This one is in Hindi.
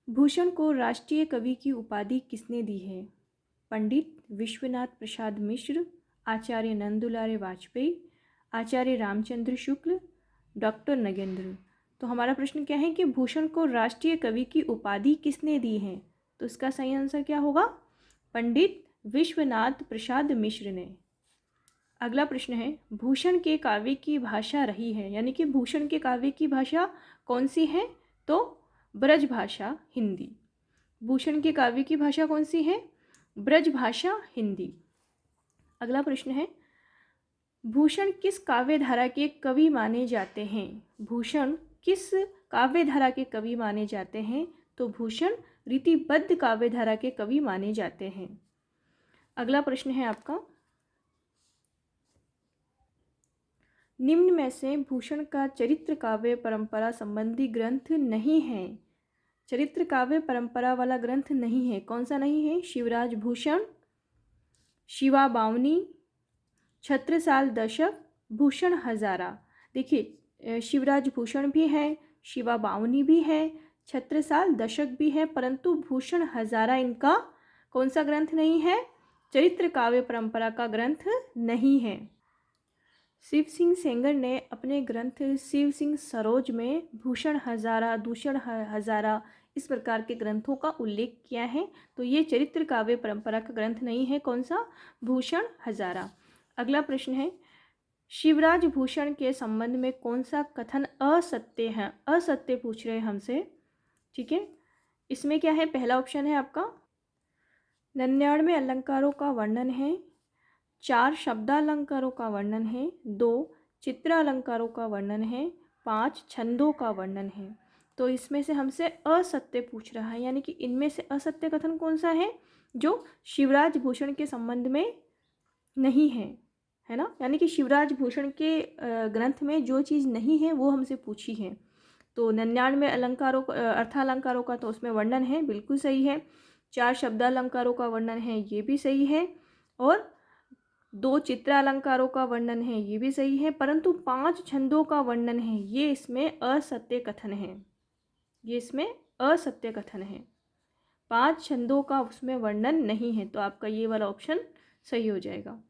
भूषण को राष्ट्रीय कवि की उपाधि किसने दी है? पंडित विश्वनाथ प्रसाद मिश्र, आचार्य नंदुलारे वाजपेयी, आचार्य रामचंद्र शुक्ल, डॉक्टर नगेंद्र। तो हमारा प्रश्न क्या है कि भूषण को राष्ट्रीय कवि की उपाधि किसने दी है? तो इसका सही आंसर क्या होगा? पंडित विश्वनाथ प्रसाद मिश्र ने। अगला प्रश्न है, भूषण के काव्य की भाषा रही है, यानी कि भूषण के काव्य की भाषा कौन सी है? तो ब्रज भाषा हिंदी। भूषण के काव्य की भाषा कौन सी है? ब्रज भाषा हिंदी। अगला प्रश्न है, भूषण किस काव्य धारा के कवि माने जाते हैं? भूषण किस काव्य धारा के कवि माने जाते हैं? तो भूषण रीतिबद्ध काव्य धारा के कवि माने जाते हैं। अगला प्रश्न है आपका, निम्न में से भूषण का चरित्र काव्य परंपरा संबंधी ग्रंथ नहीं है। चरित्र काव्य परंपरा वाला ग्रंथ नहीं है, कौन सा नहीं है? शिवराज भूषण, शिवा बावनी, छत्रसाल दशक, भूषण हजारा। देखिए, शिवराज भूषण भी है, शिवा बावनी भी है, छत्रसाल दशक भी है, परंतु भूषण हजारा इनका कौन सा ग्रंथ नहीं है? चरित्र काव्य परंपरा का ग्रंथ नहीं है। शिव सिंह सेंगर ने अपने ग्रंथ शिव सिंह सरोज में भूषण हजारा, दूषण हजारा इस प्रकार के ग्रंथों का उल्लेख किया है। तो ये चरित्र काव्य परंपरा का ग्रंथ नहीं है, कौन सा? भूषण हजारा। अगला प्रश्न है, शिवराज भूषण के संबंध में कौन सा कथन असत्य है? असत्य पूछ रहे हैं हमसे, ठीक है। इसमें क्या है? पहला ऑप्शन है आपका 99 अलंकारों का वर्णन है, 4 शब्दालंकारों का वर्णन है, 2 चित्रालंकारों का वर्णन है, 5 छंदों का वर्णन है। तो इसमें से हमसे असत्य पूछ रहा है, यानी कि इनमें से असत्य कथन कौन सा है जो शिवराज भूषण के संबंध में नहीं है ना? यानी कि शिवराज भूषण के ग्रंथ में जो चीज़ नहीं है वो हमसे पूछी है। तो 99 अलंकारों अर्थालंकारों का तो उसमें वर्णन है, बिल्कुल सही है। 4 शब्दालंकारों का वर्णन है, ये भी सही है। और 2 चित्रालंकारों का वर्णन है, ये भी सही है। परंतु 5 छंदों का वर्णन है, ये इसमें असत्य कथन है। ये इसमें असत्य कथन है, 5 छंदों का उसमें वर्णन नहीं है। तो आपका ये वाला ऑप्शन सही हो जाएगा।